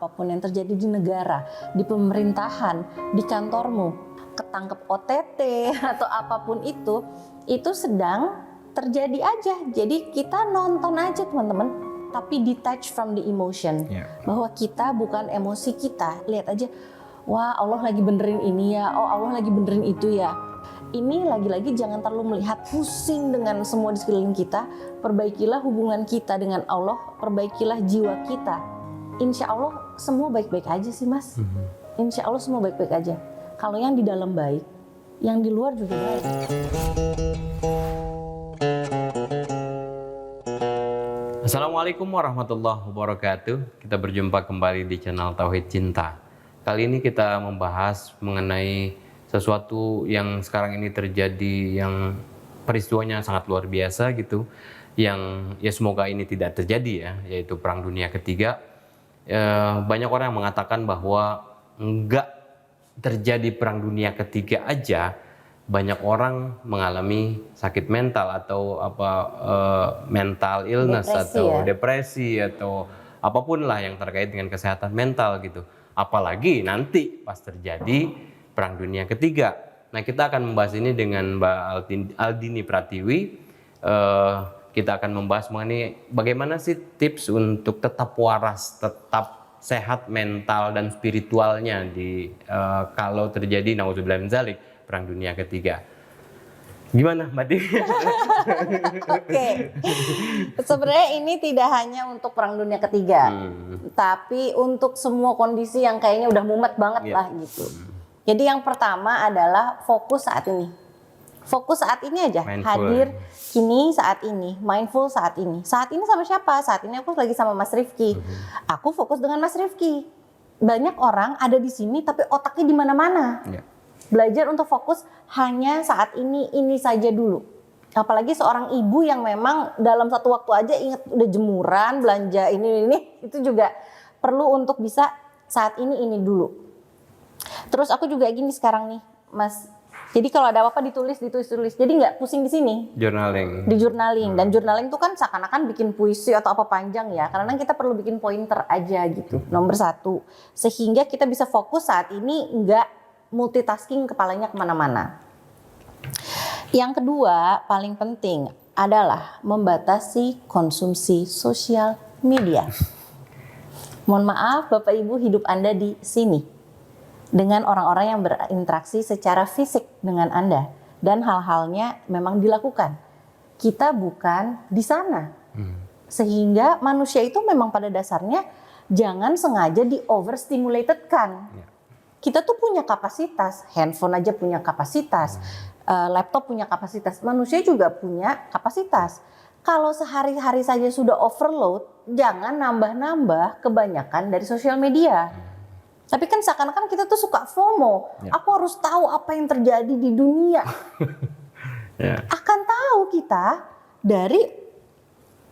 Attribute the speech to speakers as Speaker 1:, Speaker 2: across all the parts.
Speaker 1: apapun yang terjadi di negara, di pemerintahan, di kantormu, ketangkep OTT atau apapun itu sedang terjadi aja. Jadi kita nonton aja teman-teman, tapi detach from the emotion. Bahwa kita bukan emosi kita. Lihat aja, wah Allah lagi benerin ini ya, oh Allah lagi benerin itu ya. Ini lagi-lagi jangan terlalu melihat pusing dengan semua di sekeliling kita. Perbaikilah hubungan kita dengan Allah, perbaikilah jiwa kita. Insya Allah semua baik-baik aja sih Mas. Insya Allah semua baik-baik aja. Kalau yang di dalam baik, yang di luar juga baik.
Speaker 2: Assalamualaikum warahmatullahi wabarakatuh. Kita berjumpa kembali di channel Tauhid Cinta. Kali ini kita membahas mengenai sesuatu yang sekarang ini terjadi, yang peristiwanya sangat luar biasa gitu, yang ya semoga ini tidak terjadi ya, yaitu Perang Dunia Ketiga. Banyak orang yang mengatakan bahwa enggak terjadi Perang Dunia Ketiga aja, banyak orang mengalami sakit mental atau mental illness depresi atau apapun lah yang terkait dengan kesehatan mental gitu. Apalagi nanti pas terjadi Perang Dunia Ketiga. Nah, kita akan membahas ini dengan Mbak Aldini Pratiwi. Kita akan membahas mengenai bagaimana sih tips untuk tetap waras, tetap sehat mental dan spiritualnya kalau terjadi nauzubillah min dzalik Perang Dunia Ketiga. Gimana Mbak Di?
Speaker 1: Oke. Sebenarnya ini tidak hanya untuk Perang Dunia Ketiga, tapi untuk semua kondisi yang kayaknya udah mumet banget lah gitu. Jadi yang pertama adalah fokus saat ini. Fokus saat ini aja, mindful. Hadir kini saat ini, mindful saat ini. Saat ini sama siapa? Saat ini aku lagi sama Mas Rifki. Aku fokus dengan Mas Rifki. Banyak orang ada di sini tapi otaknya di mana-mana. Belajar untuk fokus hanya saat ini saja dulu. Apalagi seorang ibu yang memang dalam satu waktu aja ingat udah jemuran, belanja ini itu juga perlu untuk bisa saat ini dulu. Terus aku juga gini sekarang nih, Mas. Jadi kalau ada apa-apa ditulis. Jadi nggak pusing di sini.
Speaker 2: Journaling.
Speaker 1: Di journaling. Dan journaling itu kan seakan-akan bikin puisi atau apa panjang ya. Karena kita perlu bikin pointer aja gitu. Nomor 1. Sehingga kita bisa fokus saat ini, nggak multitasking kepalanya kemana-mana. Yang kedua, paling penting adalah membatasi konsumsi sosial media. Mohon maaf Bapak Ibu, hidup Anda di sini dengan orang-orang yang berinteraksi secara fisik dengan Anda, dan hal-halnya memang dilakukan. Kita bukan di sana. Sehingga manusia itu memang pada dasarnya jangan sengaja di overstimulatedkan. Kita tuh punya kapasitas, handphone aja punya kapasitas, laptop punya kapasitas, manusia juga punya kapasitas. Kalau sehari-hari saja sudah overload, jangan nambah-nambah kebanyakan dari sosial media. Tapi kan seakan-akan kita tuh suka FOMO. Aku harus tahu apa yang terjadi di dunia. Akan tahu kita dari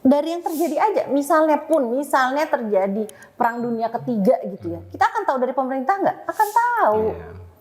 Speaker 1: yang terjadi aja. Misalnya terjadi Perang Dunia Ketiga gitu ya. Kita akan tahu dari pemerintah nggak? Akan tahu.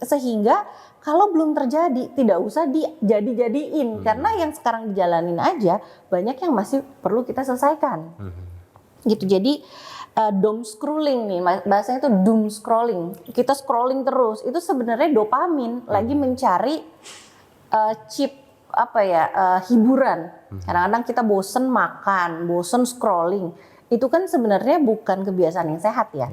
Speaker 1: Sehingga kalau belum terjadi tidak usah dijadiin. Karena yang sekarang dijalanin aja banyak yang masih perlu kita selesaikan. Gitu. Jadi doom scrolling nih, bahasanya itu doom scrolling. Kita scrolling terus, itu sebenarnya dopamin lagi mencari hiburan. Kadang-kadang kita bosen makan, bosen scrolling. Itu kan sebenarnya bukan kebiasaan yang sehat ya.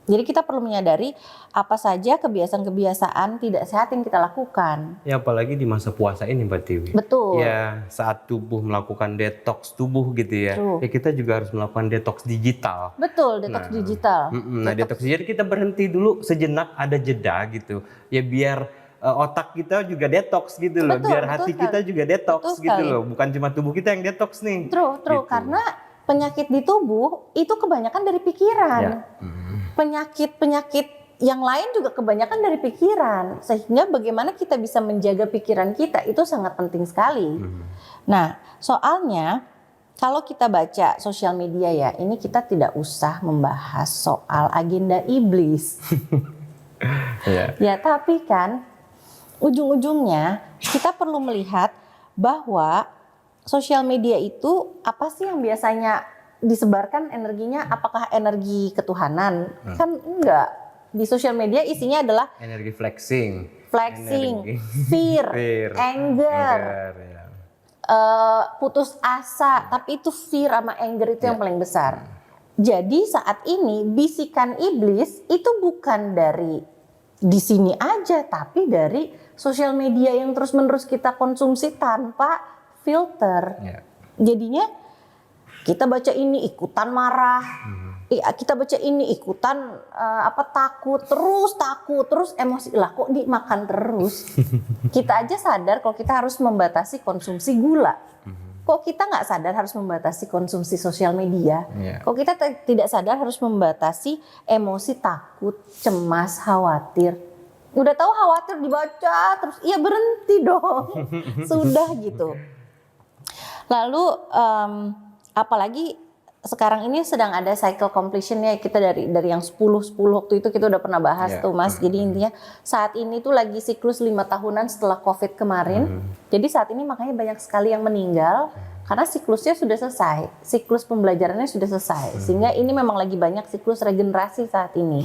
Speaker 1: Jadi kita perlu menyadari apa saja kebiasaan-kebiasaan tidak sehat yang kita lakukan.
Speaker 2: Ya apalagi di masa puasa ini Mbak Tiwi.
Speaker 1: Betul.
Speaker 2: Ya saat tubuh melakukan detox tubuh gitu ya. Ya kita juga harus melakukan detox digital.
Speaker 1: Betul, detox digital.
Speaker 2: Detox digital kita berhenti dulu sejenak, ada jeda gitu. Ya biar otak kita juga detox gitu loh. Biar hati kita juga detox gitu loh. Bukan cuma tubuh kita yang detox nih.
Speaker 1: True. Gitu. Karena penyakit di tubuh itu kebanyakan dari pikiran. Penyakit yang lain juga kebanyakan dari pikiran. Sehingga bagaimana kita bisa menjaga pikiran kita itu sangat penting sekali. Nah, soalnya kalau kita baca sosial media ya, ini kita tidak usah membahas soal agenda iblis. Ya, tapi kan ujung-ujungnya kita perlu melihat bahwa sosial media itu apa sih yang biasanya disebarkan energinya apakah energi ketuhanan? Kan enggak. Di sosial media isinya adalah
Speaker 2: Energi flexing, energi
Speaker 1: fear,
Speaker 2: fear,
Speaker 1: anger,
Speaker 2: ya.
Speaker 1: putus asa. Tapi itu fear sama anger itu yang paling besar. Jadi saat ini bisikan iblis itu bukan dari di sini aja, tapi dari sosial media yang terus-menerus kita konsumsi tanpa filter.
Speaker 2: Ya.
Speaker 1: Jadinya kita baca ini ikutan marah, kita baca ini ikutan takut terus emosi lah kok dimakan terus. Kita aja sadar kalau kita harus membatasi konsumsi gula. Kok kita nggak sadar harus membatasi konsumsi sosial media? Kok kita tidak sadar harus membatasi emosi takut, cemas, khawatir? Udah tahu khawatir dibaca terus, iya berhenti dong, sudah gitu. Lalu apalagi sekarang ini sedang ada cycle completion-nya, kita dari yang 10 waktu itu kita udah pernah bahas tuh Mas. Jadi intinya saat ini tuh lagi siklus 5 tahunan setelah COVID kemarin. Jadi saat ini makanya banyak sekali yang meninggal karena siklusnya sudah selesai, siklus pembelajarannya sudah selesai. Sehingga ini memang lagi banyak siklus regenerasi saat ini.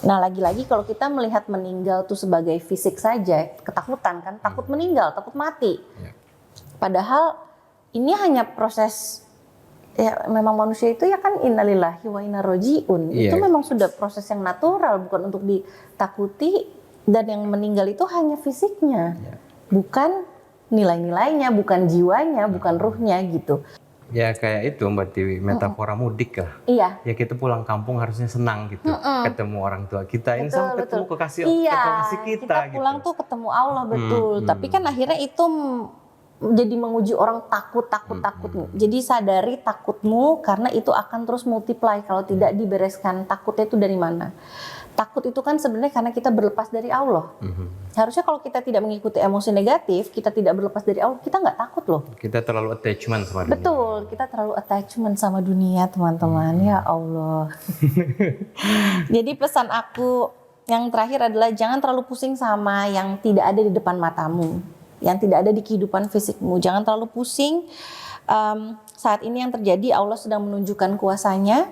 Speaker 1: Nah lagi-lagi kalau kita melihat meninggal tuh sebagai fisik saja, ketakutan kan, takut meninggal, takut mati. Padahal ini hanya proses, ya memang manusia itu ya kan innalillahi wa inna roji'un. Itu memang sudah proses yang natural, bukan untuk ditakuti. Dan yang meninggal itu hanya fisiknya, bukan nilai-nilainya, bukan jiwanya, bukan ruhnya gitu.
Speaker 2: Ya kayak itu Mbak Tiwi, metafora mudik lah.
Speaker 1: Iya.
Speaker 2: Ya kita pulang kampung harusnya senang gitu, ketemu orang tua kita, ini sama ketemu kekasih
Speaker 1: kita pulang
Speaker 2: gitu.
Speaker 1: tuh ketemu Allah, betul. Tapi kan akhirnya itu jadi menguji orang takut. Jadi sadari takutmu karena itu akan terus multiply kalau tidak dibereskan. Takutnya itu dari mana? Takut itu kan sebenarnya karena kita berlepas dari Allah. Harusnya kalau kita tidak mengikuti emosi negatif, kita tidak berlepas dari Allah, kita nggak takut loh.
Speaker 2: Kita terlalu attachment sama dunia.
Speaker 1: Betul, kita terlalu attachment sama dunia teman-teman. Ya Allah. Jadi pesan aku yang terakhir adalah jangan terlalu pusing sama yang tidak ada di depan matamu, yang tidak ada di kehidupan fisikmu. Jangan terlalu pusing. Saat ini yang terjadi Allah sedang menunjukkan kuasanya,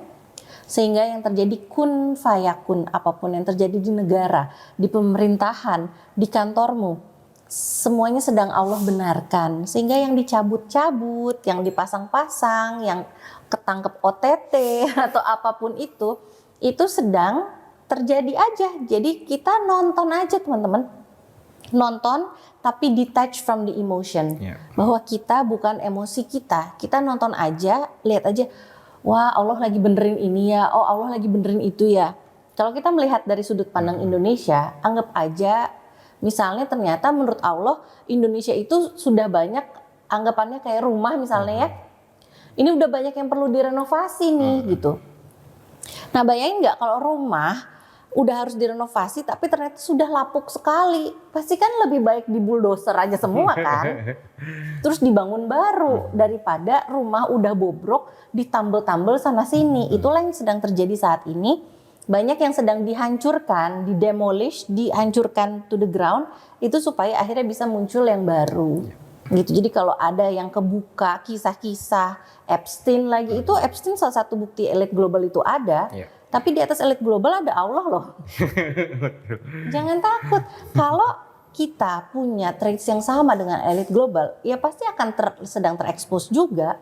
Speaker 1: sehingga yang terjadi kun fayakun, apapun yang terjadi di negara, di pemerintahan, di kantormu, semuanya sedang Allah benarkan. Sehingga yang dicabut-cabut, yang dipasang-pasang, yang ketangkep OTT atau apapun itu sedang terjadi aja. Jadi kita nonton aja teman-teman. Nonton tapi detach from the emotion. Bahwa kita bukan emosi kita. Kita nonton aja, lihat aja. Wah, Allah lagi benerin ini ya. Oh, Allah lagi benerin itu ya. Kalau kita melihat dari sudut pandang Indonesia, anggap aja misalnya ternyata menurut Allah Indonesia itu sudah banyak anggapannya kayak rumah misalnya ya. Ini udah banyak yang perlu direnovasi nih gitu. Nah, bayangin nggak kalau rumah udah harus direnovasi tapi ternyata sudah lapuk sekali. Pasti kan lebih baik di bulldozer aja semua kan. Terus dibangun baru daripada rumah udah bobrok ditambel-tambel sana sini. Itulah yang sedang terjadi saat ini. Banyak yang sedang dihancurkan, didemolish, dihancurkan to the ground itu supaya akhirnya bisa muncul yang baru. Gitu. Jadi kalau ada yang kebuka kisah-kisah Epstein lagi, itu Epstein salah satu bukti elit global itu ada. Tapi di atas elit global ada Allah loh. Jangan takut. Kalau kita punya traits yang sama dengan elit global, ya pasti akan sedang terekspos juga.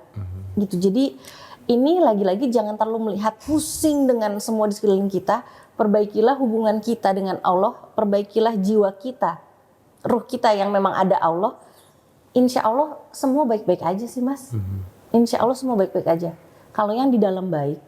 Speaker 1: Gitu. Jadi ini lagi-lagi jangan terlalu melihat pusing dengan semua di sekeliling kita. Perbaikilah hubungan kita dengan Allah, perbaikilah jiwa kita, ruh kita yang memang ada Allah. Insya Allah semua baik-baik aja sih Mas. Insya Allah semua baik-baik aja. Kalau yang di dalam baik,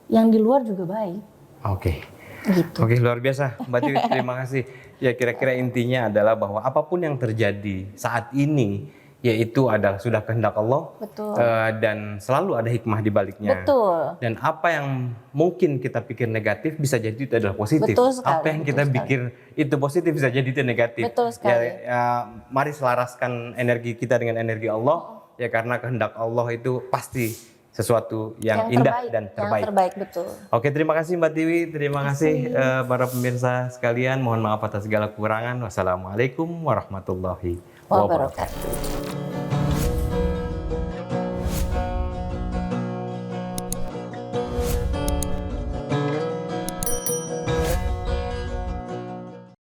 Speaker 1: yang di luar juga baik.
Speaker 2: Oke.
Speaker 1: Gitu.
Speaker 2: Oke, luar biasa Mbak Tiwi, terima kasih. Ya kira-kira intinya adalah bahwa apapun yang terjadi saat ini, yaitu adalah sudah kehendak Allah.
Speaker 1: Betul.
Speaker 2: Dan selalu ada hikmah di baliknya.
Speaker 1: Betul.
Speaker 2: Dan apa yang mungkin kita pikir negatif bisa jadi itu adalah positif.
Speaker 1: Betul sekali.
Speaker 2: Apa yang kita pikir itu positif bisa jadi itu negatif.
Speaker 1: Betul sekali.
Speaker 2: Ya, mari selaraskan energi kita dengan energi Allah. Ya karena kehendak Allah itu pasti sesuatu yang indah dan terbaik.
Speaker 1: Yang terbaik, betul.
Speaker 2: Oke, terima kasih Mbak Tiwi, terima kasih para pemirsa sekalian. Mohon maaf atas segala kekurangan. Wassalamualaikum warahmatullahi wabarakatuh.